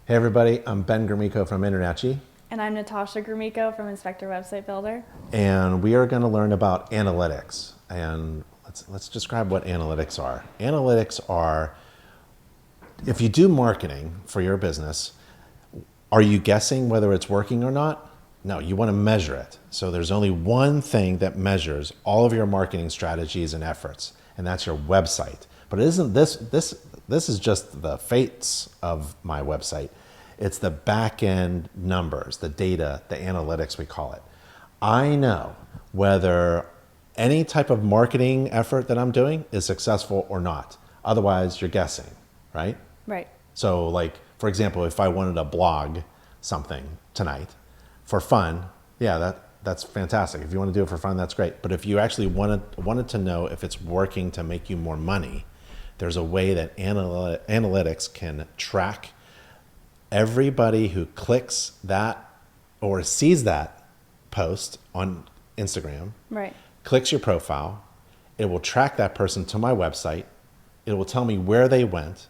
Hey everybody, I'm Ben Gromyko from InterNACHI, And I'm Natasha Gromyko from Inspector Website Builder. and we are going to learn about analytics. And let's describe what analytics are. Analytics are, if you do marketing for your business, are you guessing whether it's working or not? No, you want to measure it. So there's only one thing that measures all of your marketing strategies and efforts, and that's your website. But it isn't this is just the fates of my website. It's the back end numbers, the data, the analytics we call it. I know whether any type of marketing effort that I'm doing is successful or not. Otherwise, you're guessing, right? Right. So like, for example, if I wanted to blog something tonight for fun, yeah, that's fantastic. If you want to do it for fun, that's great. But if you actually wanted to know if it's working to make you more money, there's a way that analytics can track everybody who clicks that or sees that post on Instagram, Right. clicks your profile. It will track that person to my website. It will tell me where they went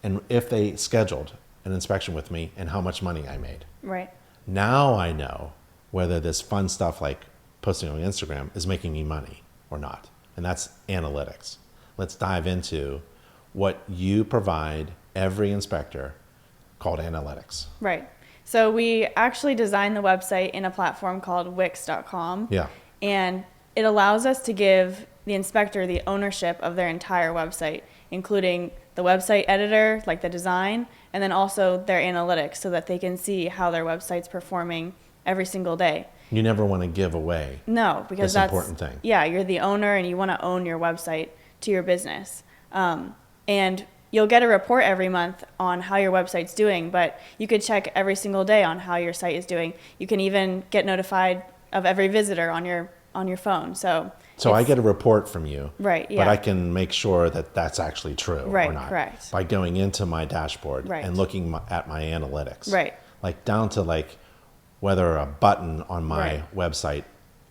and if they scheduled an inspection with me and how much money I made. Right. Now I know whether this fun stuff like posting on Instagram is making me money or not. And that's analytics. Let's dive into what you provide every inspector called analytics. Right. So we actually designed the website in a platform called Wix.com. Yeah. And it allows us to give the inspector the ownership of their entire website, including the website editor, like the design, and then also their analytics so that they can see how their website's performing every single day. You never want to give away No, because this that's important thing. Yeah, you're the owner and you want to own your website to your business. And you'll get a report every month on how your website's doing, but you could check every single day on how your site is doing. You can even get notified of every visitor on your phone. So I get a report from you, Right, but yeah. I can make sure that that's actually true or Right, not correct. by going into my dashboard Right. and looking at my analytics. Right. Like down to like whether a button on my Right. website,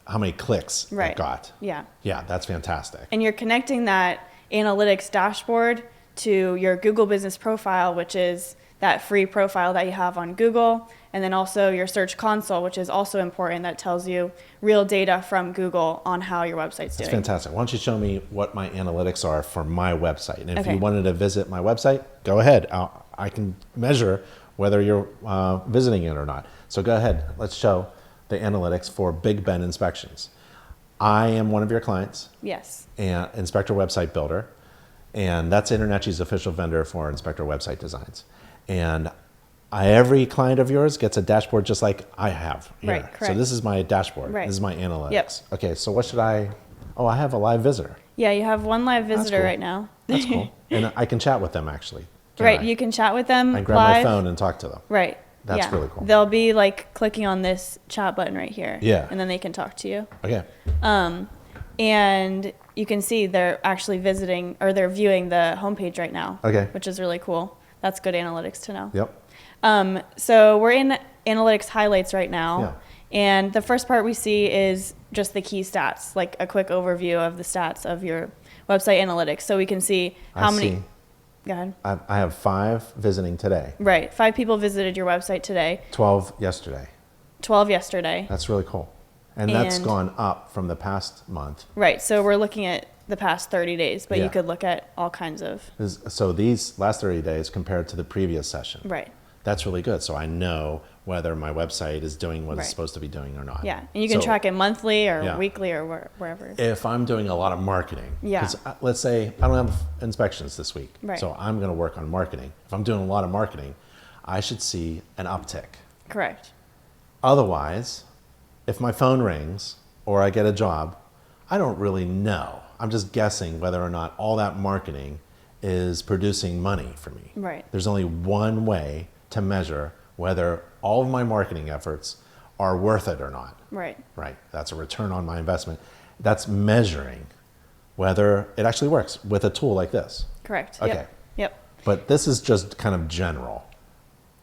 how many clicks Right. it got. Yeah. Yeah, that's fantastic. And you're connecting that analytics dashboard to your Google Business Profile, which is that free profile that you have on Google, and then also your Search Console, which is also important, that tells you real data from Google on how your website's That's doing. fantastic. Why don't you show me what my analytics are for my website? And if Okay. you wanted to visit my website, go ahead. I can measure whether you're visiting it or not. So go ahead. Let's show the analytics for Big Ben inspections. I am one of your clients, Yes. and Inspector Website Builder, and that's InterNACHI's official vendor for Inspector Website Designs. And every client of yours gets a dashboard just like I have here. Right, So correct. this is my dashboard. Right. This is my analytics. Yep. Okay, so what should I I have a live visitor. Yeah, you have one live visitor cool. right now. That's cool. And I can chat with them actually. Can't Right, I? you can chat with them I grab live. my phone and talk to them. Right. That's yeah. really cool. They'll be like clicking on this chat button right here. Yeah. And then they can talk to you. Okay. And you can see they're actually visiting or they're viewing the homepage right now. Okay. Which is really cool. That's good analytics to know. Yep. So we're in analytics highlights right now. Yeah. And the first part we see is just the key stats, like a quick overview of the stats of your website analytics. So we can see how I many. see. Go ahead. I have 5 visiting today. Right. 5 people visited your website today, 12 yesterday. 12 yesterday. That's really cool. And that's And- gone up from the past month. Right. So we're looking at the past 30 days, but Yeah. you could look at all kinds of. So these last 30 days compared to the previous session. Right. That's really good. So I know whether my website is doing what Right. it's supposed to be doing or not. Yeah. And you can So track it monthly or Yeah. weekly or wherever. if I'm doing a lot of marketing, Yeah. 'cause, let's say I don't have inspections this week, Right. so I'm going to work on marketing. If I'm doing a lot of marketing, I should see an uptick. Correct. Otherwise, if my phone rings or I get a job, I don't really know. I'm just guessing whether or not all that marketing is producing money for me. Right. There's only one way to measure whether all of my marketing efforts are worth it or not. Right. Right. That's a return on my investment. That's measuring whether it actually works with a tool like this. Correct. Okay. Yep. But this is just kind of general.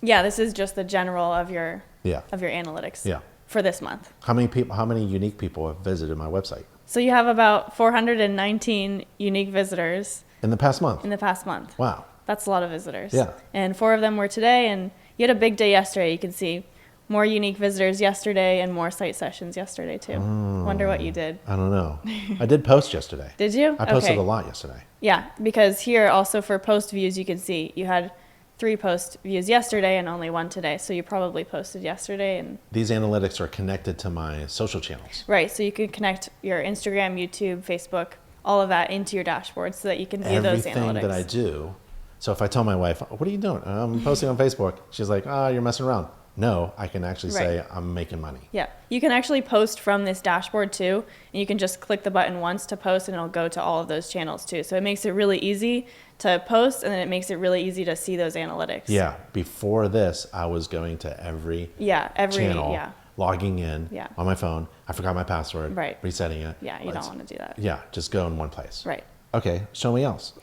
Yeah. This is just the general of your Yeah. analytics. Yeah. For this month. How many unique people have visited my website So you have about 419 unique visitors in the past month? in the past month. Wow. That's a lot of visitors. Yeah. And 4 of them were today, and You had a big day yesterday. You can see more unique visitors yesterday and more site sessions yesterday too. Wonder what you did. I don't know. I did post yesterday. Did you? I posted Okay. a lot yesterday. Yeah, because here also for post views, you can see you had 3 post views yesterday and only 1 today. So you probably posted yesterday. And These analytics are connected to my social channels. right, so you can connect your Instagram, YouTube, Facebook, all of that into your dashboard so that you can view those analytics. Everything that I do. So if I tell my wife, what are you doing? I'm posting on Facebook. She's like, oh, you're messing around. No, I can actually say I'm making money. Yeah, you can actually post from this dashboard too, and you can just click the button once to post and it'll go to all of those channels too. So it makes it really easy to post, and then it makes it really easy to see those analytics. Yeah, before this, I was going to every channel, logging in on my phone. I forgot my password, resetting it. Yeah, you don't want to do that. Yeah, just go in one place. Right. Okay, show me else,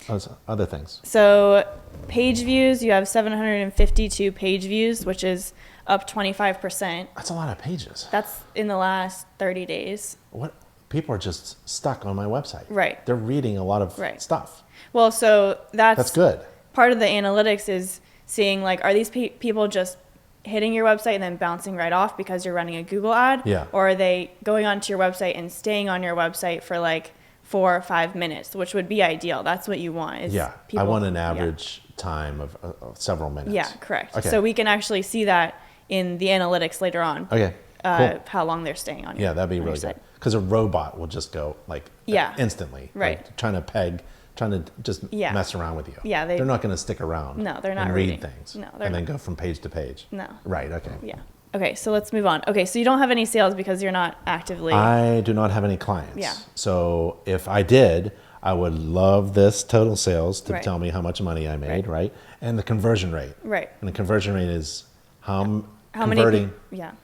other things. So page views, you have 752 page views, which is up 25%. That's a lot of pages. That's in the last 30 days. What? People are just stuck on my website. Right. They're reading a lot of stuff. Well, so that's good. Part of the analytics is seeing, like, are these people just hitting your website and then bouncing right off because you're running a Google ad? Yeah. Or are they going onto your website and staying on your website for like 4 or 5 minutes, which would be ideal. That's what you want. Is I want an average time of several minutes. Yeah, correct. Okay. So we can actually see that in the analytics later on. Okay, cool. How long they're staying on your Yeah, that'd be really good. Because a robot will just go like instantly. Right. Like, trying to just mess around with you. Yeah, they're not going to stick around. No, they're not and reading read things. No, and then go from page to page. No. Right. Okay. Yeah. Okay, so let's move on. Okay, so you don't have any sales because you're not actively. I do not have any clients. Yeah. So if I did, I would love this total sales to tell me how much money I made, right? And the conversion rate. Right. And the conversion rate is how many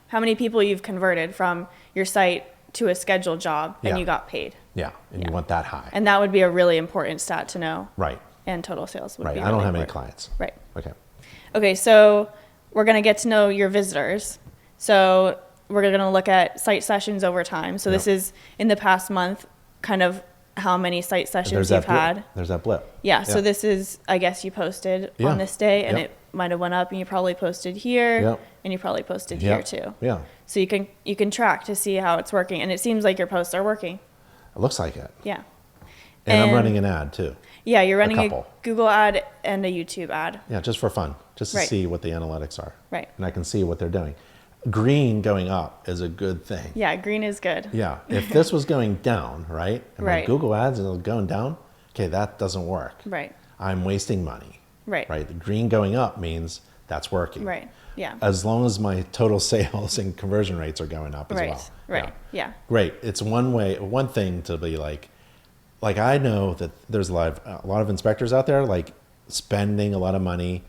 how many people you've converted from your site to a scheduled job and you got paid. Yeah, and you want that high. And that would be a really important stat to know. Right. And total sales would be I don't have any important. clients. Right. Okay. Okay, so we're going to get to know your visitors. So we're going to look at site sessions over time. So this is in the past month, kind of how many site sessions you've had. There's that blip. Yeah, so this is, I guess you posted on this day, and it might have went up, and you probably posted here, and you probably posted here too. Yeah. So you can track to see how it's working, and it seems like your posts are working. It looks like it. Yeah. And I'm running an ad too. Yeah, you're running a Google ad and a YouTube ad. Yeah, just for fun, just to see what the analytics are. Right. And I can see what they're doing. Green going up is a good thing. Yeah, green is good. Yeah, if this was going down, right? And my Google ads is going down, okay, that doesn't work. Right. I'm wasting money. Right. Right. The green going up means that's working. Right. Yeah. As long as my total sales and conversion rates are going up as well. Right. Yeah. Great. It's one thing to be like I know that there's a lot of inspectors out there like spending a lot of money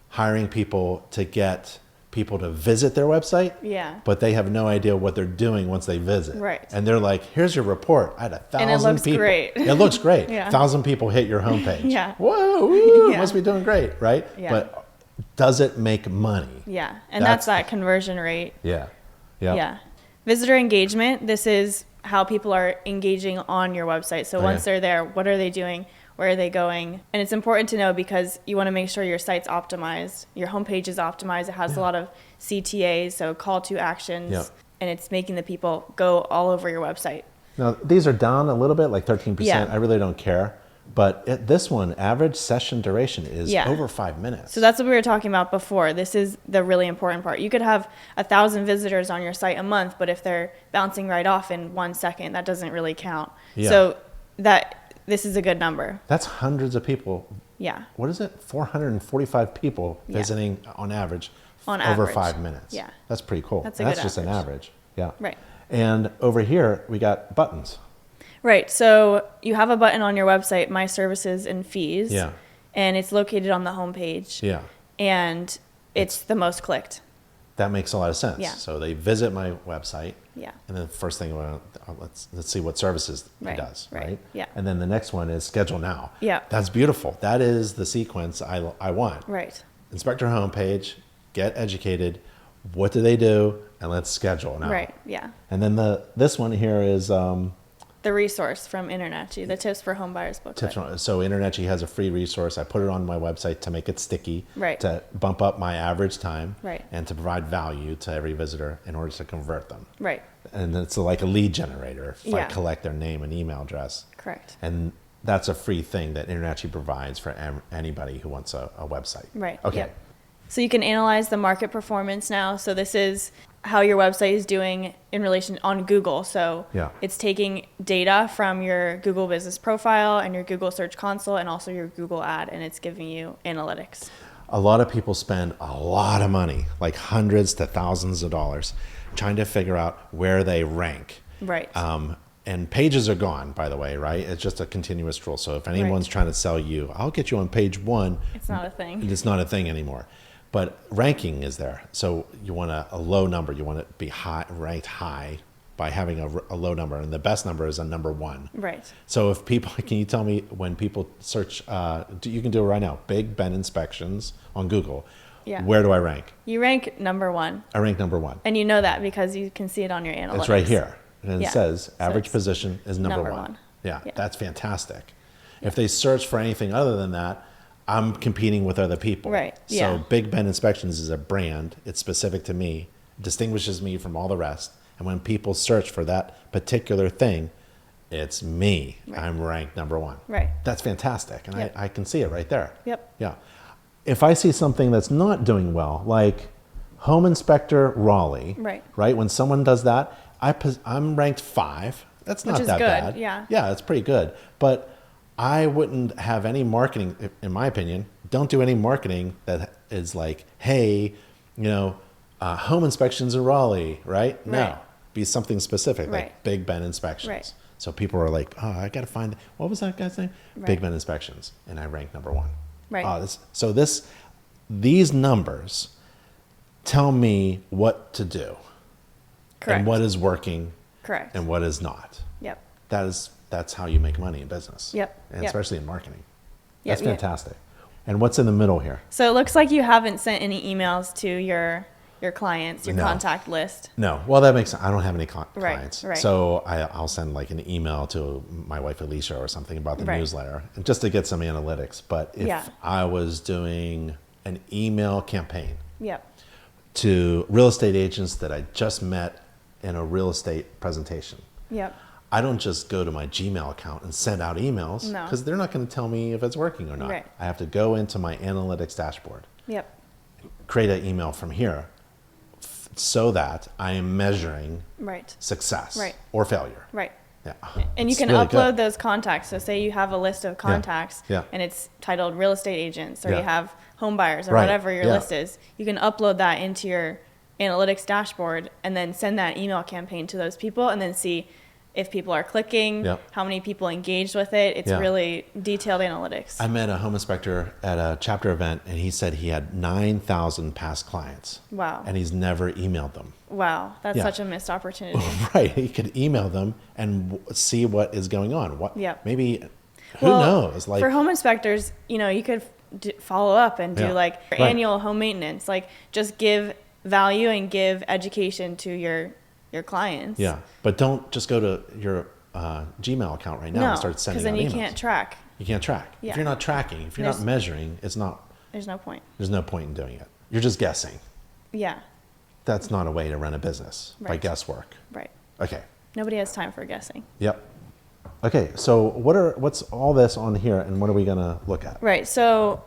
hiring people to get people to visit their website. Yeah. But they have no idea what they're doing once they visit. Right. And they're like, here's your report. I had 1,000 people. And it looks great. It looks great. Yeah. 1,000 people hit your homepage. Yeah. Whoa, woo, must be doing great, right? Yeah. But does it make money? Yeah. And that's that conversion rate. Yeah. Yeah. Yeah. Visitor engagement, this is how people are engaging on your website. So once they're there, what are they doing? Where are they going? And it's important to know because you want to make sure your site's optimized, your homepage is optimized. It has a lot of CTAs, so call to actions, and it's making the people go all over your website. Now, these are down a little bit, like 13%. Yeah. I really don't care. But this one, average session duration is over 5 minutes. So that's what we were talking about before. This is the really important part. You could have 1,000 visitors on your site a month, but if they're bouncing right off in 1 second, that doesn't really count. Yeah. So this is a good number. That's hundreds of people. Yeah. What is it? 445 people visiting on average over 5 minutes. Yeah. That's pretty cool. That's just an average. Yeah. Right. And over here, we got buttons. Right. So you have a button on your website, My Services and Fees. Yeah. And it's located on the homepage. Yeah. And it's the most clicked. That makes a lot of sense. Yeah. So they visit my website. Yeah. And then the first thing, let's see what services it does. Right. Yeah. And then the next one is schedule now. Yeah. That's beautiful. That is the sequence I want. Right. Inspector homepage, get educated. What do they do? And let's schedule now. Right. Yeah. And then this one here is the The resource from InterNACHI, the Tips for Home Buyers booklet. So InterNACHI has a free resource. I put it on my website to make it sticky, Right. to bump up my average time, Right. and to provide value to every visitor in order to convert them. Right. And it's like a lead generator if I Yeah. collect their name and email address. Correct. And that's a free thing that InterNACHI provides for anybody who wants a website. Right. Okay. Yep. So you can analyze the market performance now. So this is how your website is doing in relation on Google. So Yeah. it's taking data from your Google business profile and your Google Search Console and also your Google ad, and it's giving you analytics. A lot of people spend a lot of money, like hundreds to thousands of dollars, trying to figure out where they rank. Right. And pages are gone, by the way, right? It's just a continuous scroll. So if anyone's trying to sell you, I'll get you on page 1. It's not a thing. It's not a thing anymore. But ranking is there. So you want a low number. You want to be ranked high by having a low number. And the best number is a number 1. Right. So if people, can you tell me when people search, you can do it right now, Big Ben Inspections on Google. Yeah. Where do I rank? You rank number 1. I rank number 1. And you know that because you can see it on your analytics. It's right here. And Yeah. it says average it's position is number number one. one. Yeah, Yeah. that's fantastic. If they search for anything other than that, I'm competing with other people. Right, So yeah. Big Ben Inspections is a brand. It's specific to me, distinguishes me from all the rest. And when people search for that particular thing, it's me. Right. I'm ranked number 1. Right. That's fantastic. And Yep. I can see it right there. Yep. Yeah. If I see something that's not doing well, like Home Inspector Raleigh, Right. When someone does that, I'm ranked 5. That's not Which is that good, bad. yeah. Yeah, it's pretty good. But I wouldn't have any marketing, in my opinion, don't do any marketing that is like, hey, home inspections in Raleigh, right? No. Right. Be something specific, Right. like Big Ben Inspections. Right. So people are like, oh, I got to find, what was that guy's name? Right. Big Ben Inspections. And I ranked number 1. Right. These numbers tell me what to do. Correct. And what is working Correct. and what is not. Yep. That's how you make money in business. Yep. And Yep. especially in marketing. Yep, That's yep. fantastic. And what's in the middle here? So it looks like you haven't sent any emails to your clients, your No. contact list. No. Well, that makes sense. I don't have any Right, clients. right. So I'll send like an email to my wife Alicia or something about the Right. newsletter, and just to get some analytics. But if Yeah. I was doing an email campaign Yep. to real estate agents that I just met in a real estate presentation, Yep. I don't just go to my Gmail account and send out emails No. because they're not going to tell me if it's working or not. Right. I have to go into my analytics dashboard, Yep. create an email from here so that I am measuring Right. success Right. or failure. Right. Yeah. And you It's can really upload good. those contacts. So say you have a list of contacts Yeah. and it's titled real estate agents, or Yeah. you have home buyers, or Right. whatever your Yeah. list is. You can upload that into your analytics dashboard and then send that email campaign to those people and then see if people are clicking, Yep. how many people engaged with it. It's Yeah. really detailed analytics. I met a home inspector at a chapter event, and he said he had 9,000 past clients. Wow. And he's never emailed them. Wow. That's Yeah. such a missed opportunity. Right. He could email them and see what is going on. Yep. Maybe, who Well, knows? Like, for home inspectors, you could follow up and do Yeah. like Right. annual home maintenance. Like just give value and give education to your clients. yeah. But don't just go to your Gmail account right now No, and start because sending then out you emails. can't track. You can't track. Yeah. If you're not tracking, if you're not There's- measuring, there's no point in doing it. You're just guessing. Yeah. That's not a way to run a business by Right. guesswork. Right. Okay. Nobody has time for guessing. Yep. Okay. So what's all this on here, and what are we gonna look at? Right. So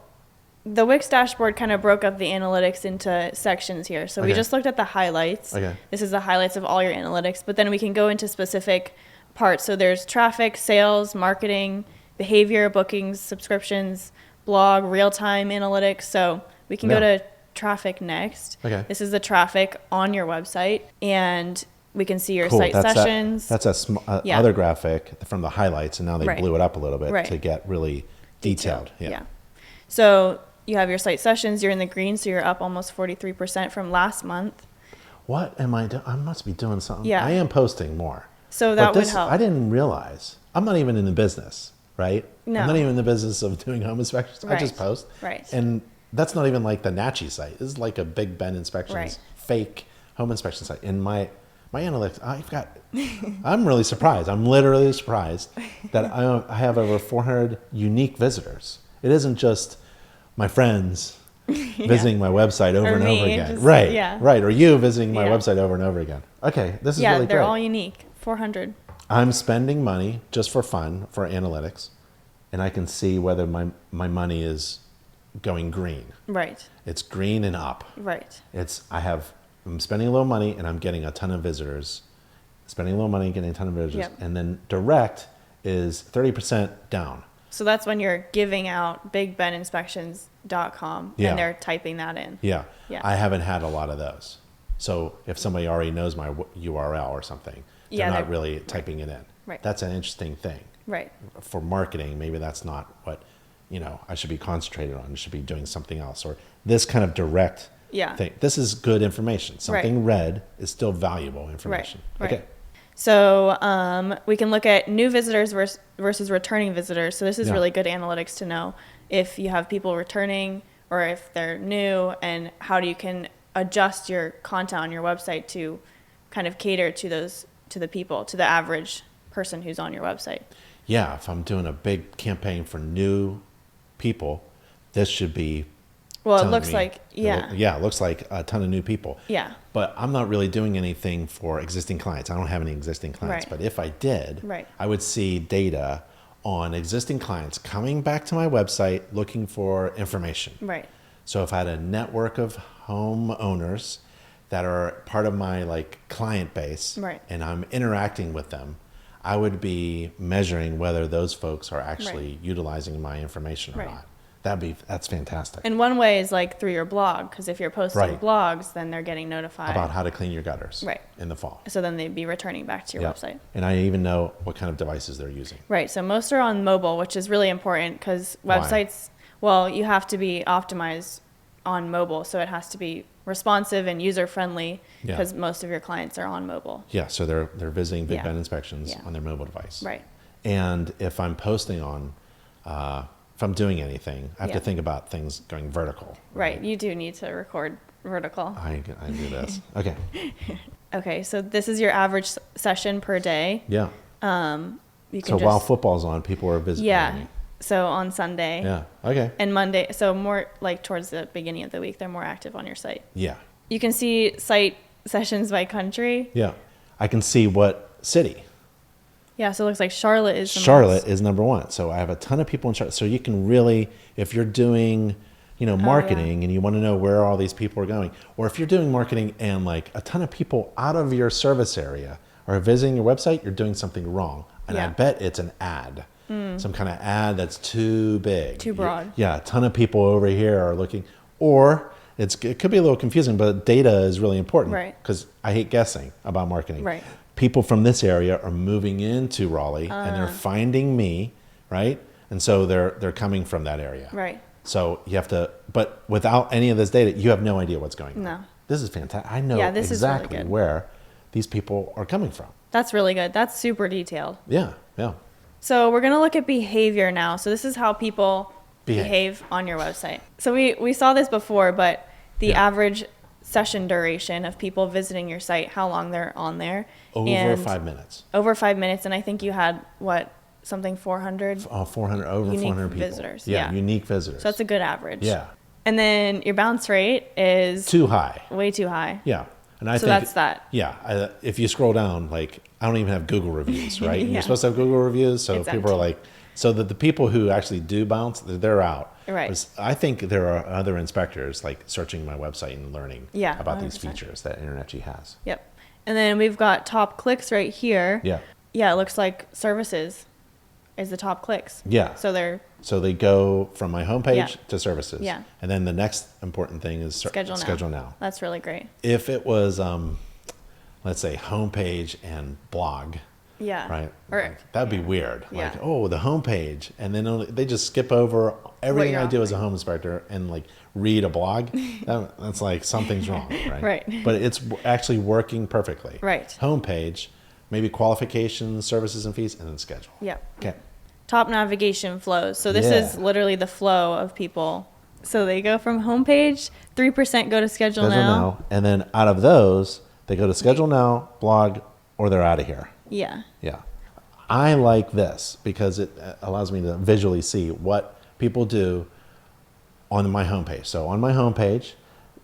the Wix dashboard kind of broke up the analytics into sections here. So we Okay. just looked at the highlights. Okay. This is the highlights of all your analytics, but then we can go into specific parts. So there's traffic, sales, marketing, behavior, bookings, subscriptions, blog, real-time analytics. So we can go Yeah. to traffic next. Okay. This is the traffic on your website, and we can see your Cool. site That's sessions. That's Yeah. other graphic from the highlights, and now they Right. blew it up a little bit Right. to get really detailed. Yeah. So you have your site sessions, you're in the green, so you're up almost 43% from last month. What am I doing? I must be doing something. Yeah. I am posting more. So But that would this, help. I didn't realize. I'm not even in the business, right? No. I'm not even in the business of doing home inspections. I just Right. post. Right. And that's not even like the NACHI site. This is like a Big Ben Inspections Right. fake home inspection site. And my My analytics, I'm really surprised. I'm literally surprised that I have over 400 unique visitors. It isn't just my friends visiting my website over Or and me, over again. just- Right, yeah. right. Or you visiting my Yeah. website over and over again. Okay, this is Yeah, really they're great. all unique. 400. I'm spending money just for fun for analytics, and I can see whether my money is going green. Right. It's green and up. Right. I'm spending a little money and I'm getting a ton of visitors. Spending a little money, getting a ton of visitors. Yep. And then direct is 30% down. So that's when you're giving out bigbeninspections.com Yeah. and they're typing that in. Yeah. Yeah. I haven't had a lot of those. So if somebody already knows my URL or something, they're Yeah, not they're- really typing it in. Right. That's an interesting thing. Right. For marketing, maybe that's not what, I should be concentrated on. I should be doing something else. Or this kind of direct Yeah. thing. This is good information. Something red is still valuable information. Right. Okay. So we can look at new visitors versus returning visitors. So this is Yeah. really good analytics to know if you have people returning or if they're new, and how you can adjust your content on your website to kind of cater to the people, to the average person who's on your website. Yeah, if I'm doing a big campaign for new people, this should be. Well, it telling looks me- like, yeah. It looks like a ton of new people. Yeah. But I'm not really doing anything for existing clients. I don't have any existing clients. Right. But if I did, Right. I would see data on existing clients coming back to my website looking for information. Right. So if I had a network of homeowners that are part of my client base, Right. and I'm interacting with them, I would be measuring whether those folks are actually utilizing my information or Right. not. That's fantastic. And one way is like through your blog, because if you're posting Right. blogs, then they're getting notified. About how to clean your gutters Right. in the fall. So then they'd be returning back to your Yeah. website. And I even know what kind of devices they're using. Right. So most are on mobile, which is really important because Why? websites, well, you have to be optimized on mobile. So it has to be responsive and user friendly Yeah. because most of your clients are on mobile. Yeah, so they're visiting Big Yeah. Ben inspections Yeah. on their mobile device. Right. And if I'm posting on, if I'm doing anything, I have Yeah. to think about things going vertical. Right. You do need to record vertical. I do this. Okay. Okay. So this is your average session per day. Yeah. You So can while just, football's on, people are visiting yeah. me. So on Sunday. Yeah. Okay. And Monday, so more like towards the beginning of the week, they're more active on your site. Yeah. You can see site sessions by country. Yeah. I can see what city. Yeah, so it looks like Charlotte is the Charlotte most. is number one. So I have a ton of people in Charlotte. So you can really, if you're doing, marketing and you want to know where all these people are going, or if you're doing marketing and a ton of people out of your service area are visiting your website, you're doing something wrong. And I Yeah. bet it's an ad, some kind of ad that's too big. Too broad. Yeah, a ton of people over here are looking, or it could be a little confusing, but data is really important. Right. Because I hate guessing about marketing. Right. People from this area are moving into Raleigh and they're finding me, right? And so they're coming from that area. Right. So you have to, but without any of this data, you have no idea what's going on. No. This is fantastic. I know Yeah, this is really exactly good. where these people are coming from. That's really good. That's super detailed. Yeah, yeah. So we're going to look at behavior now. So this is how people Behave. behave on your website. So we saw this before, but the Yeah. average session duration of people visiting your site, how long they're on there. Over and 5 minutes. Over 5 minutes. And I think you had, something 400? 400, over Unique 400 people. visitors, Yeah, yeah. unique visitors. So that's a good average. Yeah. And then your bounce rate is Too high. way too high. Yeah. And I So think that's that. Yeah, if you scroll down, I don't even have Google reviews, right? And Yeah. you're supposed to have Google reviews, so It's people are empty. so that the people who actually do bounce, they're out. Right. I think there are other inspectors searching my website and learning Yeah, about these 100%. features that InterNACHI has. Yep. And then we've got top clicks right here. Yeah, Yeah, it looks like services is the top clicks. yeah. So they go from my homepage Yeah. to services. Yeah. And then the next important thing is schedule now. now. That's really great. If it was, let's say, homepage and blog, Yeah. right? Or That'd be weird. Yeah. The homepage, and then they just skip over everything you're I do as a home inspector and read a blog. That's something's wrong, right? Right. But it's actually working perfectly. Right. Homepage, maybe qualifications, services and fees, and then schedule. Yep. Okay. Top navigation flows. So this Yeah. is literally the flow of people. So they go from homepage, 3% go to schedule Schedule now. now, and then out of those, They go to schedule now, blog, or they're out of here. Yeah. Yeah. I like this because it allows me to visually see what people do on my homepage. So on my homepage,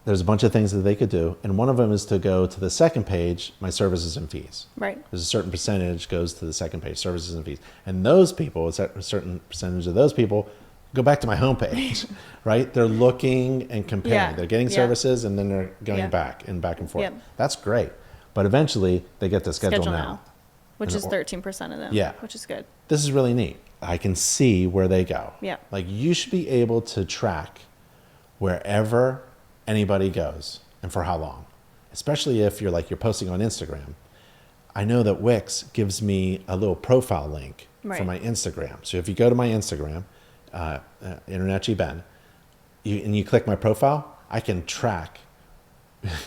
there's a bunch of things that they could do. And one of them is to go to the second page, my services and fees. Right. There's a certain percentage goes to the second page, services and fees. And those people, a certain percentage of those people go back to my homepage, right? They're looking and comparing. Yeah. They're getting services and then they're going back and forth. Yep. That's great. But eventually they get to schedule now. Which And is 13% of them. Yeah. Which is good. This is really neat. I can see where they go. Yeah. Like you should be able to track wherever anybody goes and for how long, especially if you're posting on Instagram. I know that Wix gives me a little profile link for my Instagram. So if you go to my Instagram, InterNACHI Ben, and you click my profile, I can track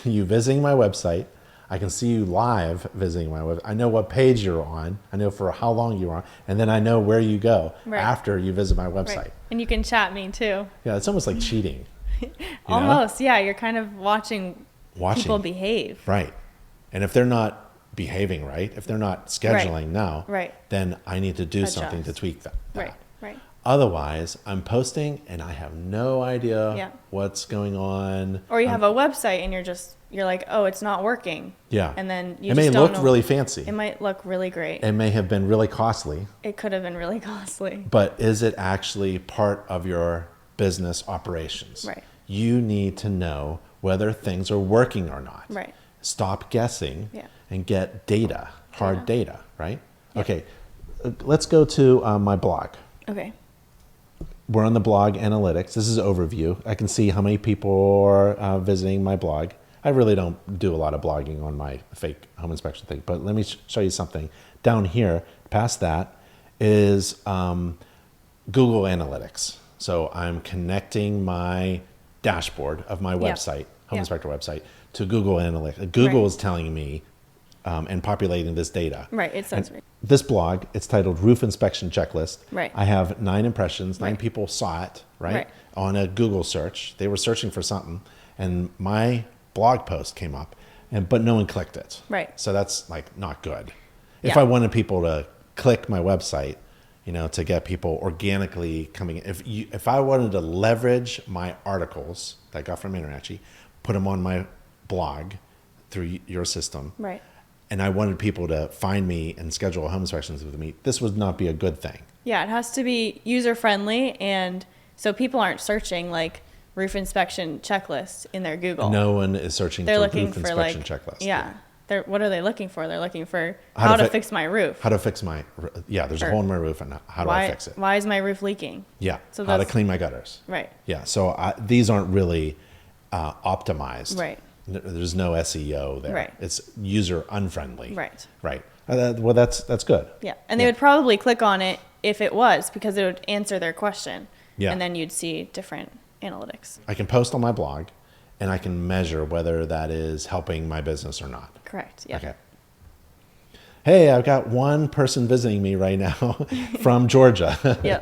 you visiting my website. I can see you live visiting my website. I know what page you're on. I know for how long you're on. And then I know where you go after you visit my website. Right. And you can chat me too. Yeah, it's almost like cheating. Almost, yeah. You're kind of watching people behave. Right. And if they're not behaving right, if they're not scheduling now, then I need to do something to tweak that. Right. Otherwise, I'm posting and I have no idea what's going on. Or you have a website and you're like, oh, it's not working. Yeah. And then you it just may don't look know. really fancy. It might look really great. It may have been really costly. It could have been really costly. But is it actually part of your business operations? Right. You need to know whether things are working or not. Right. Stop guessing and get data, hard data, right? Yep. Okay, let's go to my blog. Okay. We're on the blog analytics. This is overview. I can see how many people are visiting my blog. I really don't do a lot of blogging on my fake home inspection thing, but let me show you something. Down here, past that, is Google Analytics. So I'm connecting my dashboard of my website, Home Inspector website, to Google Analytics. Google is telling me and populating this data. Right, it says right. This blog, it's titled Roof Inspection Checklist. Right. I have 9 impressions. 9 people saw it, right? On a Google search. They were searching for something, and my blog post came up, but no one clicked it. Right. So that's not good. If I wanted people to click my website, to get people organically coming in. If I wanted to leverage my articles that I got from InterNACHI, put them on my blog through your system, and I wanted people to find me and schedule home inspections with me, this would not be a good thing. Yeah, it has to be user-friendly, and so people aren't searching roof inspection checklist in their Google. No one is searching for roof inspection checklist. Yeah. What are they looking for? They're looking for how to fix my roof. How to fix my, there's a hole in my roof, and how do I fix it? Why is my roof leaking? Yeah, so how to clean my gutters. Right. Yeah, so these aren't really optimized. Right. There's no SEO there. Right. It's user unfriendly. Right. Right. Well, that's good. Yeah, and they would probably click on it if it was, because it would answer their question. Yeah. And then you'd see different analytics. I can post on my blog, and I can measure whether that is helping my business or not. Correct. Yeah. Okay. Hey, I've got one person visiting me right now from Georgia. Yeah.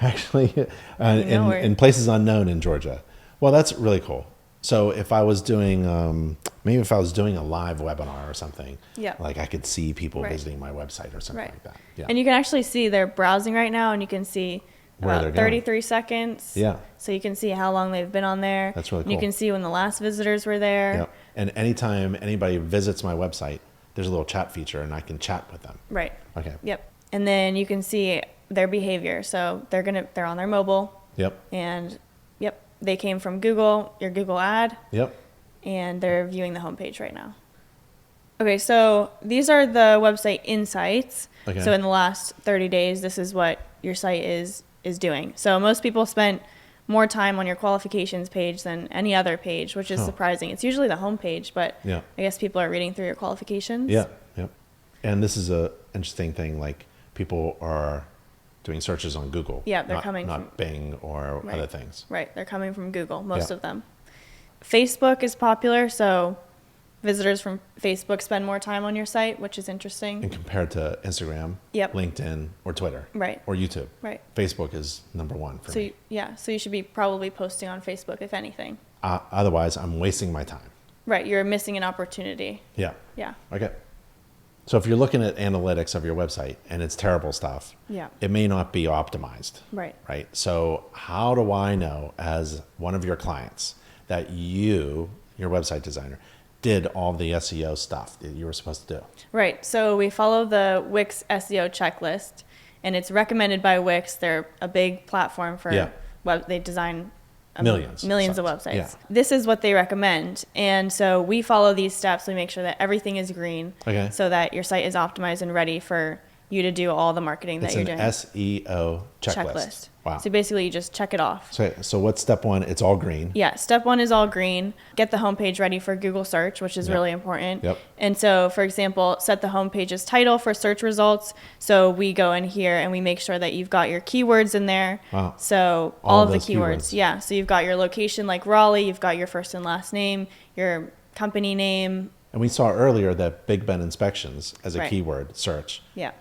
Actually, in places unknown in Georgia. Well, that's really cool. So if I was doing, maybe if I was doing a live webinar or something, I could see people visiting my website or something like that. Yeah. And you can actually see they're browsing right now, and you can see about 33 seconds. Yeah. So you can see how long they've been on there. That's really cool. And you can see when the last visitors were there. Yep. And anytime anybody visits my website, there's a little chat feature, and I can chat with them. Right. Okay. Yep. And then you can see their behavior. So they're on their mobile. Yep. And they came from Google, your Google ad. Yep. And they're viewing the homepage right now. Okay, so these are the website insights. Okay. So in the last 30 days, this is what your site is doing. So most people spent more time on your qualifications page than any other page, which is surprising. It's usually the homepage, but I guess people are reading through your qualifications. Yeah, yeah. And this is a interesting thing, people are doing searches on Google. Yeah, they're coming from not Bing or other things. Right, they're coming from Google, most of them. Facebook is popular, so visitors from Facebook spend more time on your site, which is interesting. And compared to Instagram, LinkedIn, or Twitter, or YouTube, Facebook is number one for me. So you should be probably posting on Facebook, if anything. Otherwise, I'm wasting my time. Right. You're missing an opportunity. Yeah. Yeah. Okay. So if you're looking at analytics of your website and it's terrible stuff, Yeah. it may not be optimized. Right. Right. So how do I know as one of your clients that your website designer, did all the SEO stuff that you were supposed to do? Right. So we follow the Wix SEO checklist, and it's recommended by Wix. They're a big platform for they design millions of websites. Yeah. This is what they recommend. And so we follow these steps. We make sure that everything is green, so that your site is optimized and ready for you to do all the marketing that you're doing. It's an SEO checklist. Wow. So basically you just check it off. So what's step one? It's all green. Yeah. Step one is all green. Get the homepage ready for Google search, which is really important. Yep. And so, for example, set the homepage's title for search results. So we go in here and we make sure that you've got your keywords in there. Wow. So all of the those keywords. Yeah. So you've got your location like Raleigh, you've got your first and last name, your company name. And we saw earlier that Big Ben inspections as a keyword search Yeah.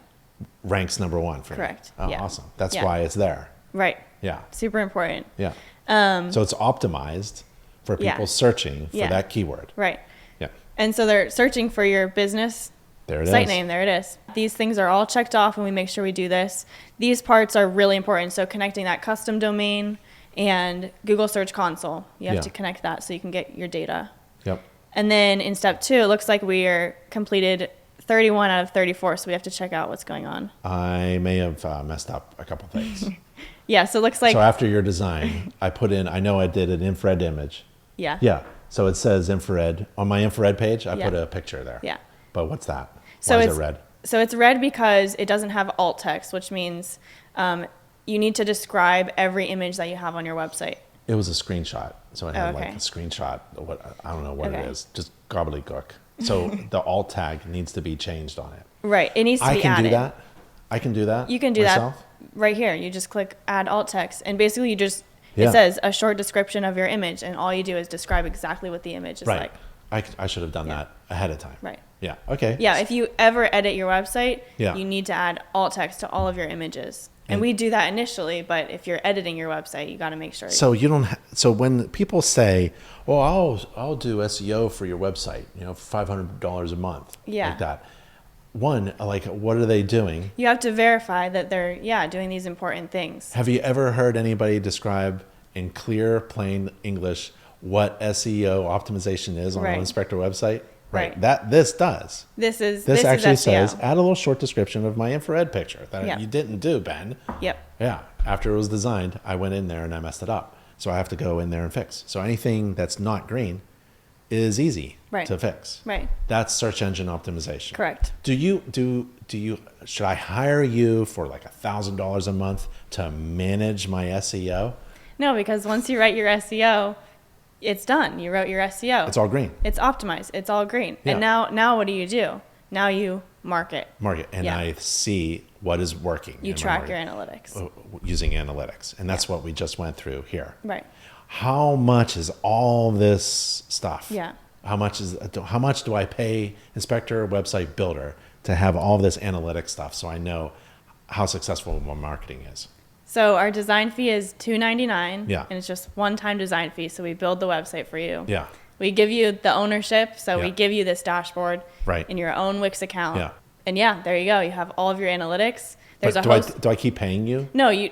ranks number one for Correct. me. Oh, Yeah. awesome. That's why it's there. Right. Yeah. Super important. Yeah. So it's optimized for people searching for that keyword. Right. Yeah. And so they're searching for your business site name. There it is. These things are all checked off and we make sure we do this. These parts are really important. So connecting that custom domain and Google Search Console. You have to connect that so you can get your data. Yep. And then in step 2, it looks like we are completed 31 out of 34. So we have to check out what's going on. I may have messed up a couple things. Yeah, so it looks like... So after your design, I know I did an infrared image. Yeah. Yeah. So it says infrared. On my infrared page, I put a picture there. Yeah. But what's that? So Why is it red? So it's red because it doesn't have alt text, which means you need to describe every image that you have on your website. It was a screenshot. So it had like a screenshot. I don't know what it is. Just gobbledygook. So the alt tag needs to be changed on it. Right. It needs to be added. I can do that. I can do that. You can do myself? that right here. You just click add alt text, and basically you just it says a short description of your image, and all you do is describe exactly what the image is like. I should have done that ahead of time. Right. Yeah. Okay. Yeah. If you ever edit your website, Yeah. you need to add alt text to all of your images. And we do that initially, but if you're editing your website, you got to make sure. So you don't. So when people say, "Well, I'll do SEO for your website," for $500 a month, like that. One, like, what are they doing? You have to verify that they're doing these important things. Have you ever heard anybody describe in clear, plain English what SEO optimization is on an inspector website? Right. This does. This actually is says SEO. add a little short description of my infrared picture that you didn't do, Ben. Yep. Yeah. After it was designed, I went in there and I messed it up. So I have to go in there and fix. So anything that's not green is easy to fix. Right. That's search engine optimization. Correct. Should I hire you for like $1,000 a month to manage my SEO? No, because once you write your SEO, it's done. You wrote your SEO. It's all green. It's optimized. It's all green. Yeah. And now what do? Now you market. And I see what is working. You track your analytics. Using analytics. And that's what we just went through here. Right. How much is all this stuff? Yeah. How much do I pay Inspector Website Builder to have all this analytics stuff so I know how successful my marketing is? So our design fee is $299. Yeah. And it's just one-time design fee. So we build the website for you. Yeah. We give you the ownership. So we give you this dashboard in your own Wix account. Yeah. And there you go. You have all of your analytics. There's do I keep paying you? No, you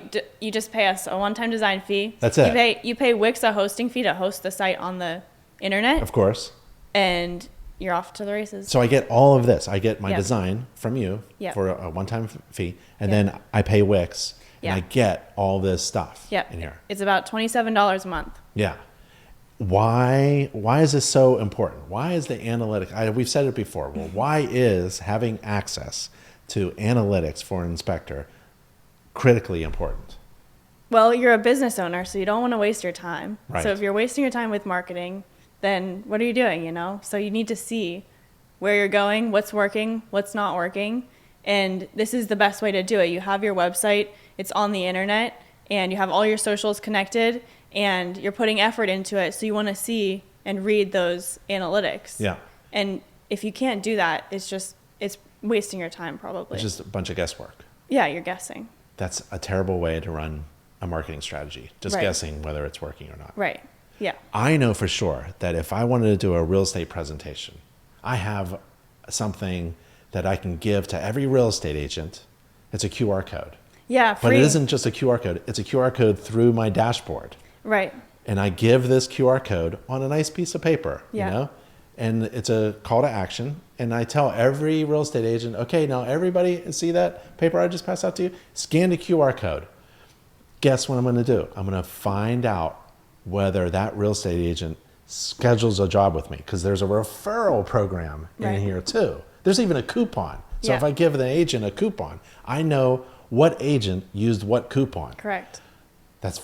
just pay us a one-time design fee. That's it. You pay Wix a hosting fee to host the site on the internet. Of course. And you're off to the races. So I get all of this. I get my design from you for a one-time fee, and then I pay Wix. And I get all this stuff in here. It's about $27 a month. Yeah. Why is this so important? Why is the analytics? We've said it before. Well, why is having access to analytics for an inspector critically important? Well, you're a business owner, so you don't want to waste your time. Right. So if you're wasting your time with marketing, then what are you doing, So you need to see where you're going, what's working, what's not working. And this is the best way to do it. You have your website, it's on the internet, and you have all your socials connected, and you're putting effort into it. So you want to see and read those analytics. Yeah. And if you can't do that, it's wasting your time probably. It's just a bunch of guesswork. Yeah, you're guessing. That's a terrible way to run a marketing strategy. Just guessing whether it's working or not. Right. Yeah. I know for sure that if I wanted to do a real estate presentation, I have something that I can give to every real estate agent. It's a QR code. Yeah, But free. it isn't just a QR code. It's a QR code through my dashboard. Right. And I give this QR code on a nice piece of paper, Yeah. you know? And it's a call to action. And I tell every real estate agent, okay, now everybody see that paper I just passed out to you? Scan the QR code. Guess what I'm going to do? I'm going to find out whether that real estate agent schedules a job with me, because there's a referral program in Right. here too. There's even a coupon. So Yeah. if I give the agent a coupon, I know what agent used what coupon. Correct. That's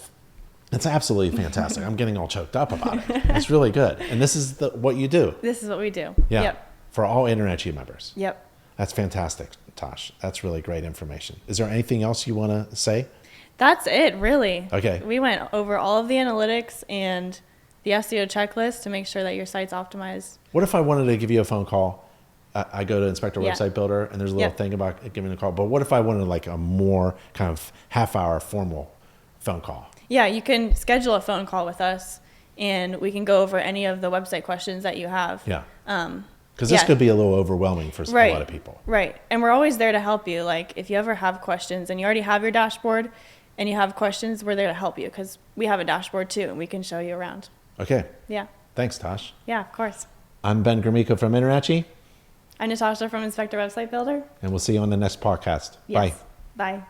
absolutely fantastic. I'm getting all choked up about it. It's really good. And this is what you do. This is what we do. Yeah. Yep. For all InterNACHI members. Yep. That's fantastic, Tosh. That's really great information. Is there anything else you want to say? That's it, really. Okay. We went over all of the analytics and the SEO checklist to make sure that your site's optimized. What if I wanted to give you a phone call? I go to Inspector Yeah. Website Builder, and there's a little Yep. thing about giving a call. But what if I wanted like a more kind of half-hour formal phone call? Yeah, you can schedule a phone call with us and we can go over any of the website questions that you have. Yeah. Because this yeah. could be a little overwhelming for Right. a lot of people. Right. And we're always there to help you. Like if you ever have questions and you already have your dashboard and you have questions, we're there to help you because we have a dashboard too and we can show you around. Okay. Yeah. Thanks, Tosh. Yeah, of course. I'm Ben Gromiko from InterNACHI, I'm Natasha from Inspector Website Builder. and we'll see you on the next podcast. Yes. Bye. Bye.